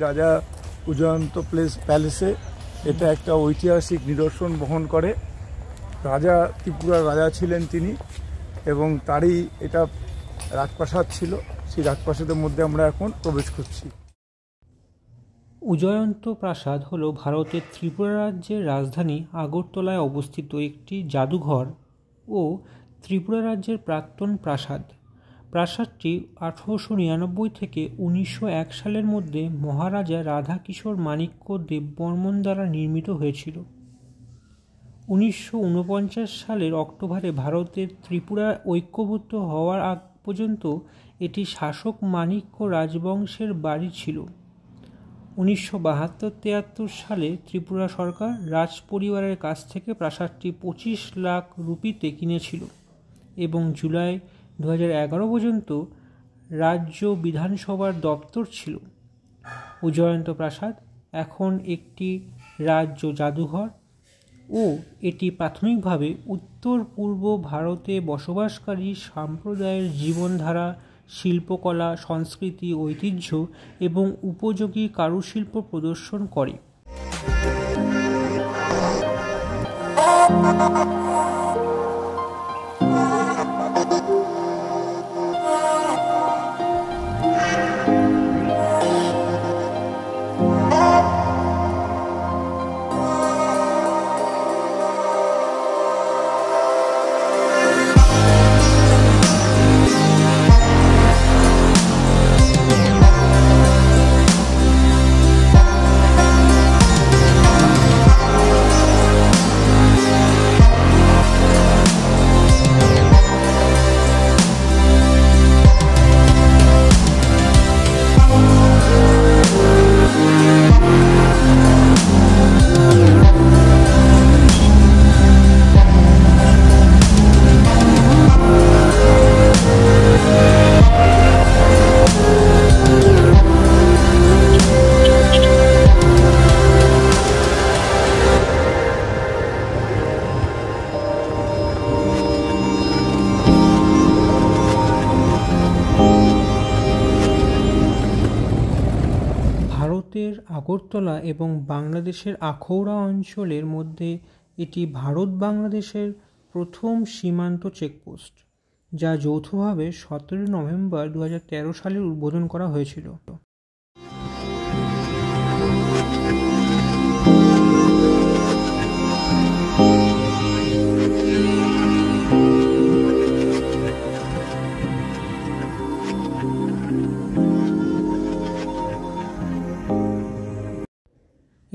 রাজা উদয়ন্ত প্যালেসে। এটা একটা ঐতিহাসিক নিদর্শন বহন করে। রাজা ত্রিপুরার রাজা ছিলেন তিনি, এবং তারই এটা রাজপ্রাসাদ ছিল। সেই রাজপ্রাসাদের মধ্যে আমরা এখন প্রবেশ করছি। উদয়ন্ত প্রাসাদ হল ভারতের ত্রিপুরা রাজ্যের রাজধানী আগরতলায় অবস্থিত একটি জাদুঘর ও ত্রিপুরা রাজ্যের প্রাক্তন প্রাসাদ। প্রাসাদটি 1899 থেকে 1901 সালের মধ্যে মহারাজা রাধাকিশোর মাণিক্য দেববর্মন দ্বারা নির্মিত হয়েছিল। 1949 সালের অক্টোবরে ভারতের ত্রিপুরা ঐক্যভুক্ত হওয়ার আগ পর্যন্ত এটি শাসক মাণিক্য রাজবংশের বাড়ি ছিল। 1972-73 সালে ত্রিপুরা সরকার রাজ পরিবারের কাছ থেকে প্রাসাদটি 25 লাখ রুপিতে কিনেছিল এবং জুলাই 2011 পর্যন্ত রাজ্য বিধানসভার দপ্তর ছিল। উদয়ন্ত প্রাসাদ এখন একটি রাজ্য জাদুঘর ও এটি প্রাথমিকভাবে উত্তর পূর্ব ভারতে বসবাসকারী সম্প্রদায়ের জীবনধারা, শিল্পকলা, সংস্কৃতি, ঐতিহ্য এবং উপযোগী কারুশিল্প প্রদর্শন করে। ভারতের আগরতলা এবং বাংলাদেশের আখাউড়া অঞ্চলের মধ্যে এটি ভারত বাংলাদেশের প্রথম সীমান্ত চেকপোস্ট, যা যৌথভাবে 17 নভেম্বর 2013 সালে উদ্বোধন করা হয়েছিল।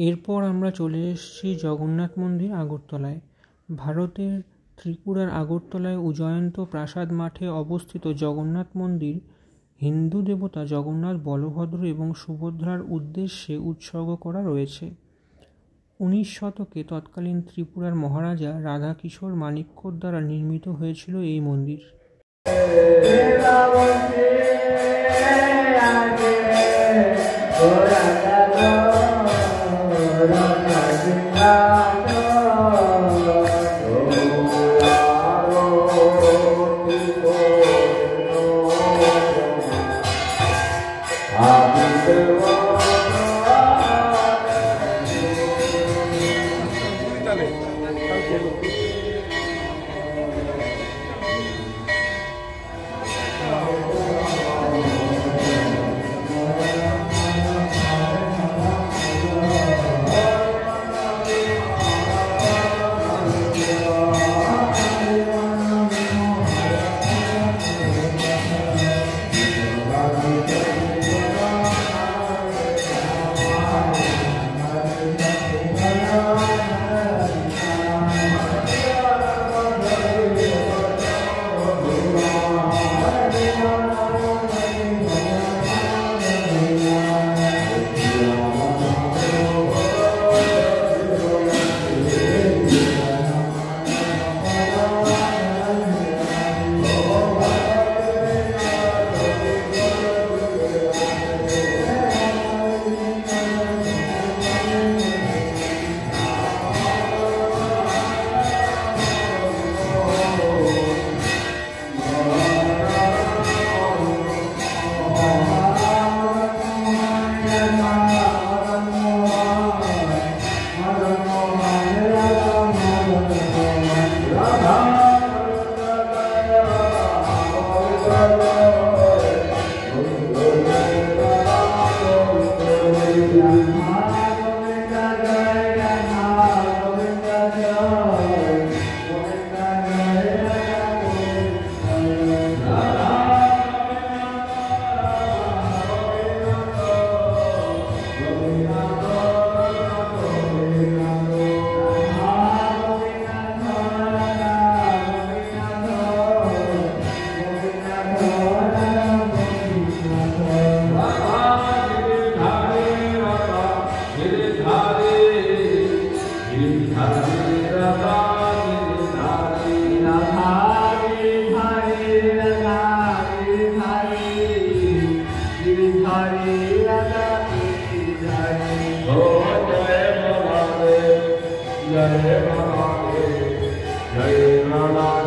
এরপর আমরা চলে এসেছি জগন্নাথ মন্দির আগরতলায়। ভারতের ত্রিপুরার আগরতলায় উদয়ন্ত প্রাসাদ মাঠে অবস্থিত জগন্নাথ মন্দির হিন্দু দেবতা জগন্নাথ, বলভদ্র এবং সুভদ্রার উদ্দেশ্যে উৎসর্গ করা রয়েছে। 19 শতকে তৎকালীন ত্রিপুরার মহারাজা রাধাকিশোর মাণিক্যর দ্বারা নির্মিত হয়েছিল এই মন্দির। जय महादेव जय महादेव जय महादेव